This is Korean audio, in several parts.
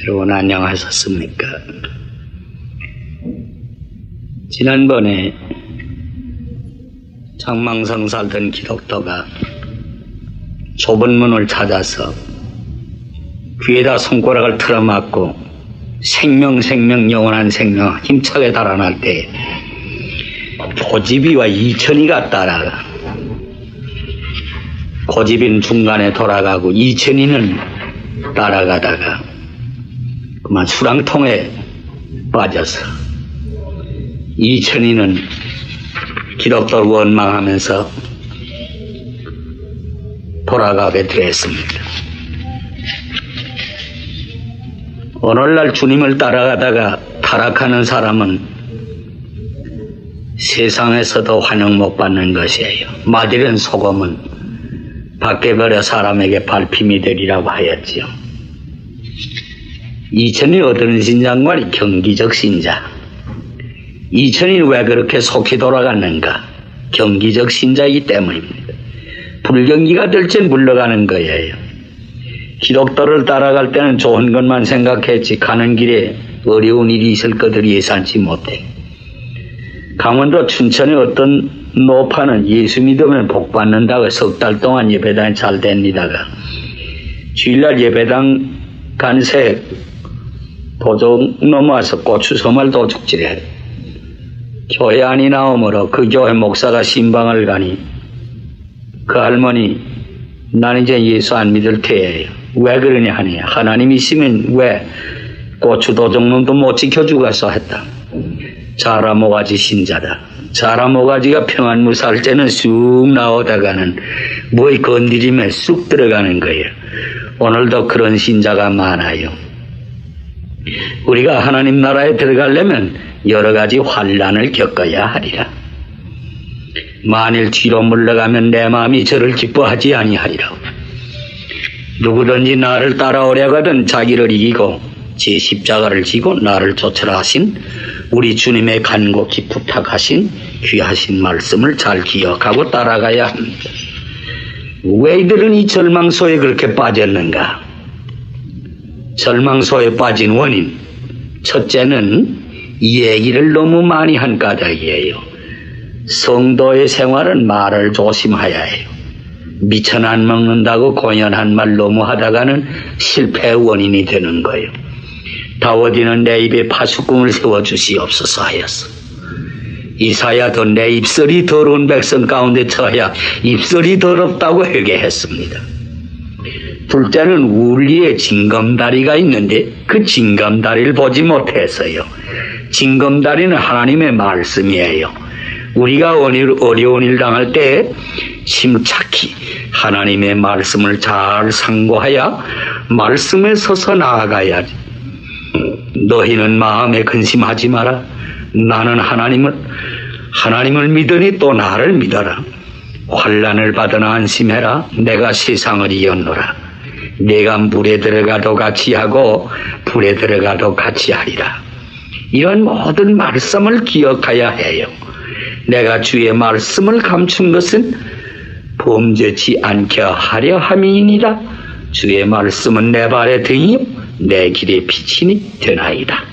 여러분 안녕하셨습니까? 지난번에 장망성 살던 기독도가 좁은 문을 찾아서 귀에다 손가락을 틀어막고 생명 영원한 생명 힘차게 달아날 때 고집이와 이천이가 따라가. 고집이는 중간에 돌아가고 이천이는 따라가다가 그만 수랑통에 빠져서 이천이는 기독도를 원망하면서 돌아가게 되었습니다. 오늘날 주님을 따라가다가 타락하는 사람은 세상에서도 환영 못 받는 것이에요. 마디른 소금은 밖에 버려 사람에게 밟힘이 되리라고 하였지요. 이천이 어떤 신자인가니 경기적 신자. 이천이 왜 그렇게 속히 돌아갔는가? 경기적 신자이기 때문입니다. 불경기가 될진 물러가는 거예요. 기독도를 따라갈 때는 좋은 것만 생각했지 가는 길에 어려운 일이 있을 것을 예상치 못해. 강원도 춘천의 어떤 노파는 예수 믿으면 복 받는다고 석 달 동안 예배당에 잘 다니다가 주일날 예배당 간새 도적 넘어와서 고추서말 도둑질해. 교회 안이 나오므로 그 교회 목사가 신방을 가니 그 할머니 나는 이제 예수 안 믿을 테예요. 왜 그러냐 하니 하나님 있으면 왜 고추 도적놈도 못 지켜주겠어 했다. 자라 모가지 신자다. 자라 모가지가 평안무사할 때는 쑥 나오다가는 뭐에 건드리면 쑥 들어가는 거예요. 오늘도 그런 신자가 많아요. 우리가 하나님 나라에 들어가려면 여러 가지 환난을 겪어야 하리라. 만일 뒤로 물러가면 내 마음이 저를 기뻐하지 아니하리라. 누구든지 나를 따라오려거든 자기를 이기고 제 십자가를 지고 나를 쫓으라 하신 우리 주님의 간곡히 부탁하신 귀하신 말씀을 잘 기억하고 따라가야 합니다. 왜 이들은 이 절망소에 그렇게 빠졌는가? 절망소에 빠진 원인 첫째는 이 얘기를 너무 많이 한 까닭이에요. 성도의 생활은 말을 조심해야 해요. 미천 안 먹는다고 공연한 말 너무 하다가는 실패의 원인이 되는 거예요. 다윗이는 내 입에 파수꾼을 세워주시옵소서 하였어. 이사야도 내 입술이 더러운 백성 가운데 처하여 입술이 더럽다고 회개했습니다. 둘째는 우리의 징검다리가 있는데 그 징검다리를 보지 못했어요. 징검다리는 하나님의 말씀이에요. 우리가 어려운 일 당할 때 침착히 하나님의 말씀을 잘 상고하여 말씀에 서서 나아가야지. 너희는 마음에 근심하지 마라. 나는 하나님을 믿으니 또 나를 믿어라. 환난을 받으나 안심해라. 내가 세상을 이겼노라. 내가 물에 들어가도 같이 하고 불에 들어가도 같이 하리라. 이런 모든 말씀을 기억해야 해요. 내가 주의 말씀을 감춘 것은 범죄치 않게 하려 함이니라. 주의 말씀은 내 발의 등이요 내 길의 빛이니 되나이다.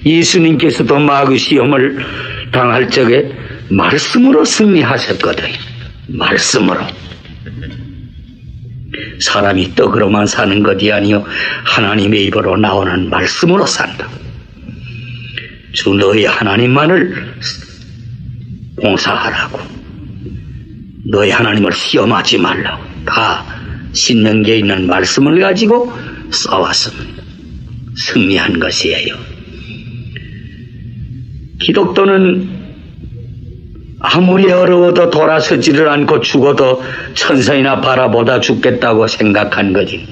예수님께서도 마귀 시험을 당할 적에 말씀으로 승리하셨거든. 말씀으로. 사람이 떡으로만 사는 것이 아니요 하나님의 입으로 나오는 말씀으로 산다. 주 너희 하나님만을 봉사하라고. 너희 하나님을 시험하지 말라고. 다 신명기에 있는 말씀을 가지고 싸웠습니다. 승리한 것이에요. 기독도는 아무리 어려워도 돌아서지를 않고 죽어도 천사이나 바라보다 죽겠다고 생각한 거지.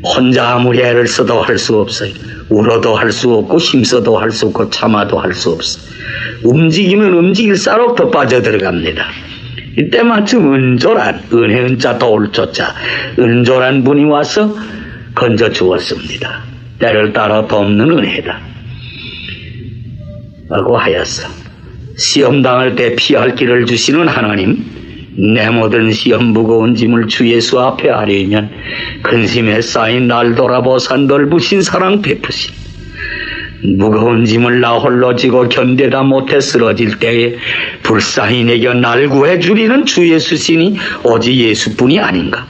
혼자 아무리 애를 써도 할 수 없어요. 울어도 할 수 없고 힘써도 할 수 없고 참아도 할 수 없어요. 움직이면 움직일수록 더 빠져들어갑니다. 이때마침 은졸한 은혜 은자 도울조자 은졸한 분이 와서 건져 주었습니다. 때를 따라 돕는 은혜다 라고 하였어. 시험 당할 때 피할 길을 주시는 하나님, 내 모든 시험 무거운 짐을 주 예수 앞에 아뢰면 근심에 쌓인 날 돌아보사 넓으신 사랑 베푸신 무거운 짐을 나 홀로 지고 견디다 못해 쓰러질 때에 불쌍히 내겨 날 구해주리는 주 예수시니 오직 예수뿐이 아닌가.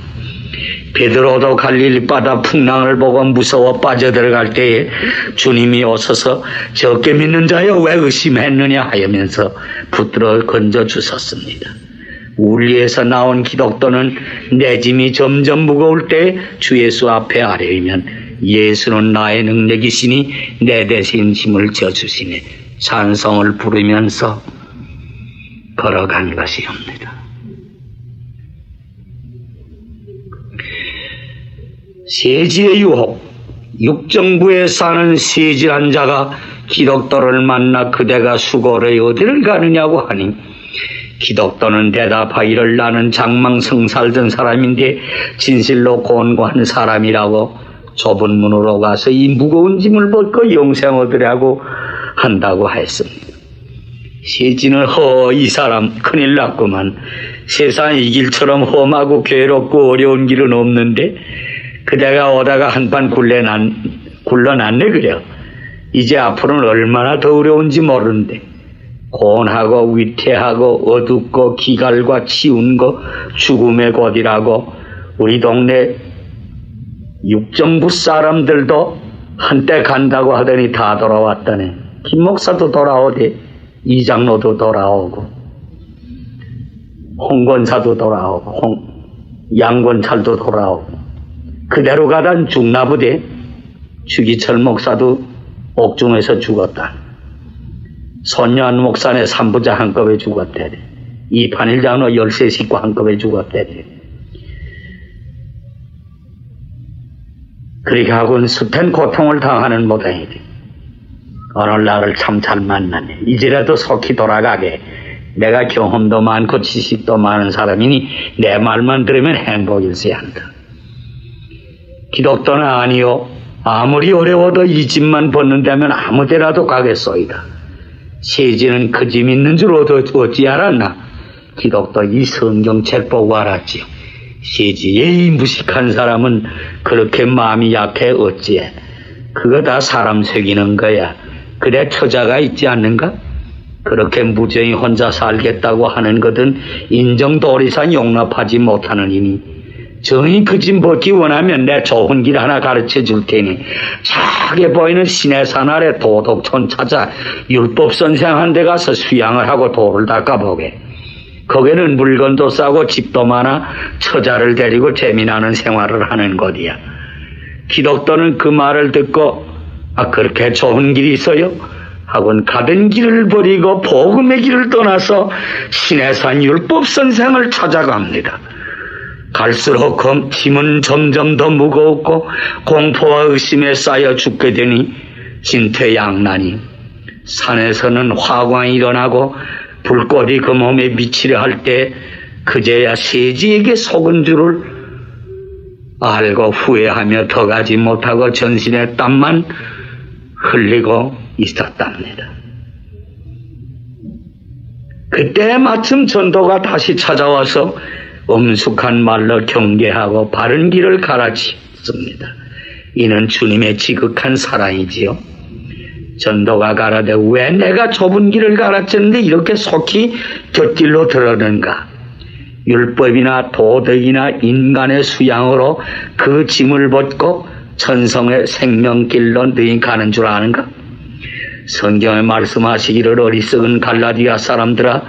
베드로도 갈릴리 바다 풍랑을 보고 무서워 빠져들어갈 때에 주님이 오셔서 적게 믿는 자여 왜 의심했느냐 하면서 붙들어 건져주셨습니다. 울리에서 나온 기독도는 내 짐이 점점 무거울 때 주 예수 앞에 아뢰면 예수는 나의 능력이시니 내 대신 짐을 져주시네 찬송을 부르면서 걸어간 것이옵니다. 세지의 유혹, 육정부에 사는 세질한 자가 기독도를 만나 그대가 수고를 어디를 가느냐고 하니 기독도는 대답하기를 나는 장망성 살던 사람인데 진실로 곤고한 사람이라고 좁은 문으로 가서 이 무거운 짐을 벗고 영생 얻으려고 한다고 했습니다. 세진은 이 사람 큰일 났구만. 세상 이 길처럼 험하고 괴롭고 어려운 길은 없는데 그대가 오다가 한판 굴러났네 그려. 이제 앞으로는 얼마나 더 어려운지 모르는데 곤하고 위태하고 어둡고 기갈과 치운 거 죽음의 곳이라고 우리 동네 육정부 사람들도 한때 간다고 하더니 다 돌아왔다네. 김 목사도 돌아오대. 이장로도 돌아오고 홍권사도 돌아오고 양권찰도 돌아오고 그대로 가단 죽나보대. 주기철 목사도 옥중에서 죽었다. 손녀한 목사네 3부자 한꺼번에 죽었대. 이판일 장로 13 식구 한꺼번에 죽었대. 그렇게 하고는 숱한 고통을 당하는 모양이지. 어느 날을 참 잘 만나네. 이제라도 속히 돌아가게. 내가 경험도 많고 지식도 많은 사람이니 내 말만 들으면 행복일세 한다. 기독도는 아니요. 아무리 어려워도 이 집만 벗는다면 아무데라도 가겠소이다. 세지는 그 집 있는 줄 어찌 알았나? 기독도 이 성경책 보고 알았지요. 세지의 이 무식한 사람은 그렇게 마음이 약해 어찌해. 그거 다 사람 속이는 거야. 그래 처자가 있지 않는가? 그렇게 무정히 혼자 살겠다고 하는 것은 인정도리상 용납하지 못하는 이니 정이 그 집 벗기 원하면 내 좋은 길 하나 가르쳐 줄 테니 작게 보이는 시내산 아래 도덕촌 찾아 율법 선생한 데 가서 수양을 하고 돌을 닦아보게. 거기는 물건도 싸고 집도 많아 처자를 데리고 재미나는 생활을 하는 곳이야. 기독도는 그 말을 듣고 그렇게 좋은 길이 있어요? 하곤 가던 길을 버리고 복음의 길을 떠나서 시내산 율법 선생을 찾아갑니다. 갈수록 짐은 점점 더 무거웠고 공포와 의심에 쌓여 죽게 되니 진퇴양난이. 산에서는 화광이 일어나고 불꽃이 그 몸에 미치려 할 때 그제야 세지에게 속은 줄을 알고 후회하며 더 가지 못하고 전신의 땀만 흘리고 있었답니다. 그때 마침 전도가 다시 찾아와서 엄숙한 말로 경계하고 바른 길을 가르쳤습니다. 이는 주님의 지극한 사랑이지요. 전도가 가라되 왜 내가 좁은 길을 가르쳤는데 이렇게 속히 곁길로 들어는가? 율법이나 도덕이나 인간의 수양으로 그 짐을 벗고 천성의 생명길로 너희 가는 줄 아는가? 성경에 말씀하시기를 어리석은 갈라디아 사람들아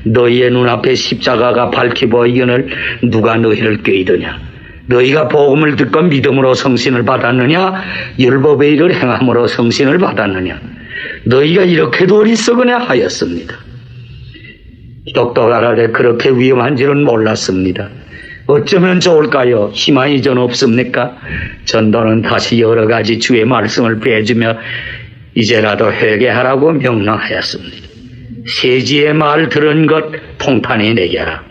너희의 눈앞에 십자가가 밝히 보이거늘 누가 너희를 꾀이더냐? 너희가 복음을 듣고 믿음으로 성신을 받았느냐? 율법의 일을 행함으로 성신을 받았느냐? 너희가 이렇게도 어리석으냐 하였습니다. 기독교가라되 그렇게 위험한지는 몰랐습니다. 어쩌면 좋을까요? 희망이 전 없습니까? 전도는 다시 여러 가지 주의 말씀을 빼주며 이제라도 회개하라고 명령하였습니다. 세지의 말 들은 것 통탄히 내게라.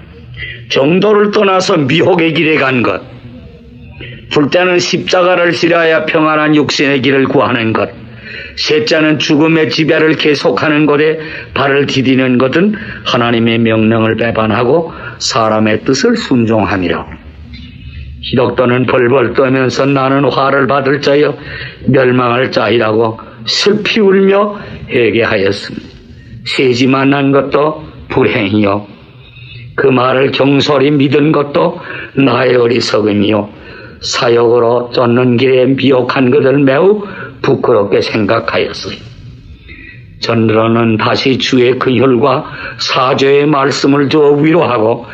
정도를 떠나서 미혹의 길에 간 것, 불때는 십자가를 지라야 평안한 육신의 길을 구하는 것, 셋째는 죽음의 지배를 계속하는 것에 발을 디디는 것은 하나님의 명령을 배반하고 사람의 뜻을 순종함이라. 히독도는 벌벌 떠면서 나는 화를 받을 자여 멸망할 자이라고 슬피 울며 회개하였습니다. 셋이 만난 것도 불행이요, 그 말을 경솔히 믿은 것도 나의 어리석음이요, 사역으로 쫓는 길에 미혹한 것을 매우 부끄럽게 생각하였어요. 전으로는 다시 주의 근혈과 사죄의 말씀을 주어 위로하고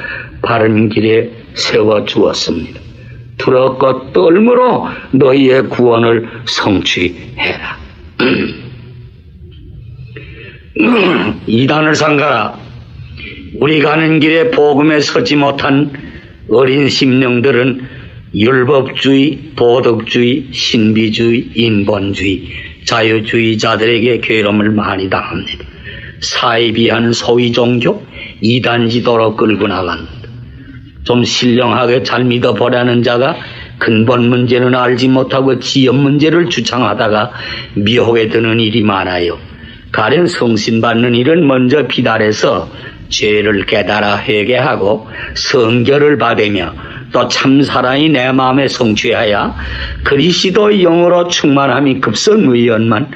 바른 길에 세워주었습니다. 들었고 떨므로 너희의 구원을 성취해라. 이단을 삼가라. 우리 가는 길에 복음에 서지 못한 어린 심령들은 율법주의, 도덕주의, 신비주의, 인본주의, 자유주의자들에게 괴로움을 많이 당합니다. 사이비한 소위 종교, 이단 지도로 끌고 나간다. 좀 신령하게 잘 믿어보라는 자가 근본 문제는 알지 못하고 지연 문제를 주창하다가 미혹에 드는 일이 많아요. 가령 성신 받는 일은 먼저 비달해서 죄를 깨달아 회개하고 성결을 받으며 또 참사랑이 내 마음에 성취하여 그리스도의 영으로 충만함이 급선무의원만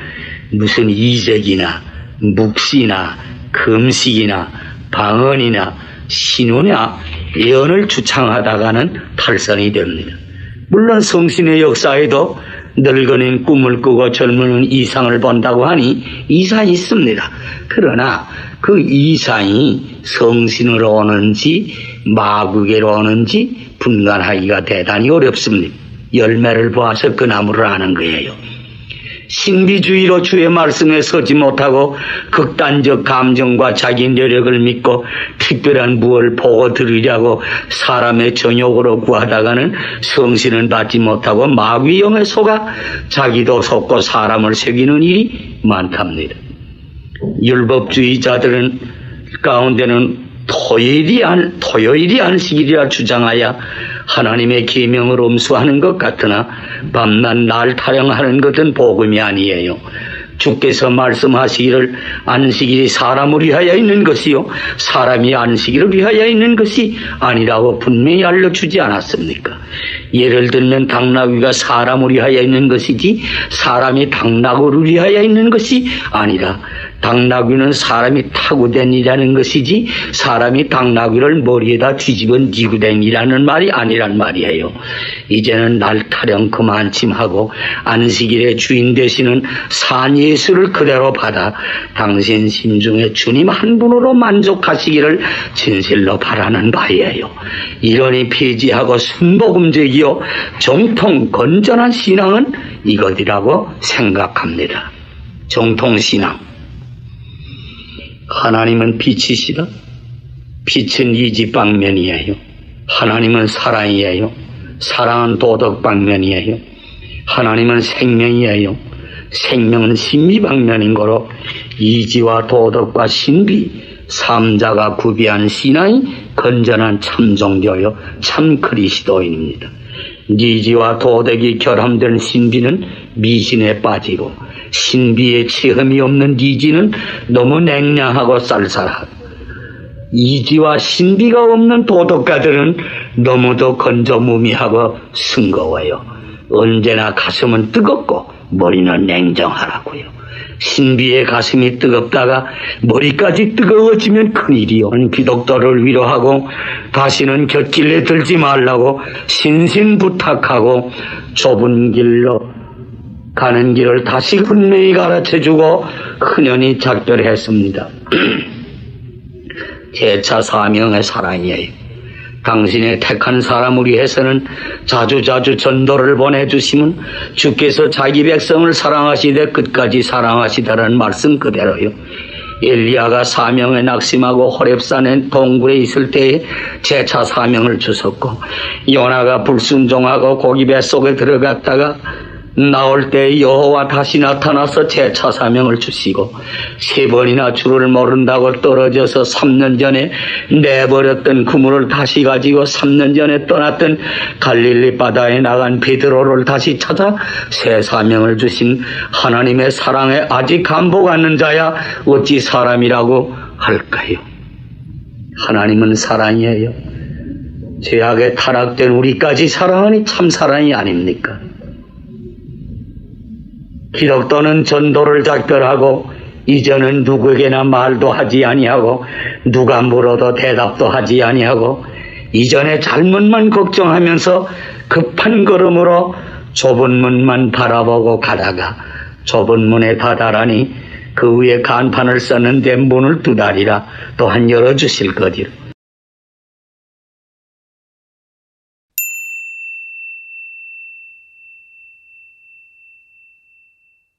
무슨 이적이나 묵시나 금식이나 방언이나 신우나 예언을 주창하다가는 탈선이 됩니다. 물론 성신의 역사에도 늙은이는 꿈을 꾸고 젊은이는 이상을 본다고 하니 이상이 있습니다. 그러나 그 이상이 성신으로 오는지 마귀계로 오는지 분간하기가 대단히 어렵습니다. 열매를 보아서 그 나무를 아는 거예요. 신비주의로 주의 말씀에 서지 못하고 극단적 감정과 자기 노력을 믿고 특별한 무엇을 보고 들으려고 사람의 정욕으로 구하다가는 성신은 받지 못하고 마귀 영에 속아 자기도 속고 사람을 속이는 일이 많답니다. 율법주의자들은 가운데는 토요일이 안식일이라 주장하여 하나님의 계명을 엄수하는 것 같으나 밤낮 날 타령하는 것은 복음이 아니에요. 주께서 말씀하시기를 안식일이 사람을 위하여 있는 것이요 사람이 안식일을 위하여 있는 것이 아니라고 분명히 알려주지 않았습니까? 예를 들면 당나귀가 사람을 위하여 있는 것이지 사람이 당나귀를 위하여 있는 것이 아니라 당나귀는 사람이 타고 다니라는 것이지 사람이 당나귀를 머리에다 뒤집은 지고 다니라는 말이 아니란 말이에요. 이제는 날 타령 그만 침하고 안식일의 주인 되시는 산 예수를 그대로 받아 당신 심중에 주님 한 분으로 만족하시기를 진실로 바라는 바예요. 이러니 폐지하고 순복음적이요 정통 건전한 신앙은 이것이라고 생각합니다. 정통신앙. 하나님은 빛이시다. 빛은 이지 방면이에요. 하나님은 사랑이에요. 사랑은 도덕 방면이에요. 하나님은 생명이에요. 생명은 신비 방면인 거로 이지와 도덕과 신비 삼자가 구비한 신앙이 건전한 참 종교요 참 그리스도인입니다. 이지와 도덕이 결함된 신비는 미신에 빠지고 신비에 체험이 없는 이지는 너무 냉랭하고 쌀쌀하고 이지와 신비가 없는 도덕가들은 너무도 건조무미하고 싱거워요. 언제나 가슴은 뜨겁고 머리는 냉정하라고요. 신비의 가슴이 뜨겁다가 머리까지 뜨거워지면 큰일이요. 기독도를 위로하고 다시는 곁길에 들지 말라고 신신부탁하고 좁은 길로 가는 길을 다시 분명히 가르쳐주고 흔연히 작별했습니다. 제차 사명의 사랑이에요. 당신의 택한 사람을 위해서는 자주자주 전도를 보내주시면 주께서 자기 백성을 사랑하시되 끝까지 사랑하시다라는 말씀 그대로요. 엘리야가 사명에 낙심하고 호렙산의 동굴에 있을 때에 제차 사명을 주셨고 요나가 불순종하고 고기 뱃속에 들어갔다가 나올 때 여호와 다시 나타나서 재차 사명을 주시고 3번이나 주를 모른다고 떨어져서 3년 전에 내버렸던 그물을 다시 가지고 3년 전에 떠났던 갈릴리 바다에 나간 베드로를 다시 찾아 새 사명을 주신 하나님의 사랑에 아직 감복 않는 자야 어찌 사람이라고 할까요? 하나님은 사랑이에요. 죄악에 타락된 우리까지 사랑하니 참 사랑이 아닙니까? 기독교는 전도를 작별하고 이제는 누구에게나 말도 하지 아니하고 누가 물어도 대답도 하지 아니하고 이전에 잘못만 걱정하면서 급한 걸음으로 좁은 문만 바라보고 가다가 좁은 문에 다다라니 그 위에 간판을 썼는데 문을 두다리라 또한 열어주실 거지로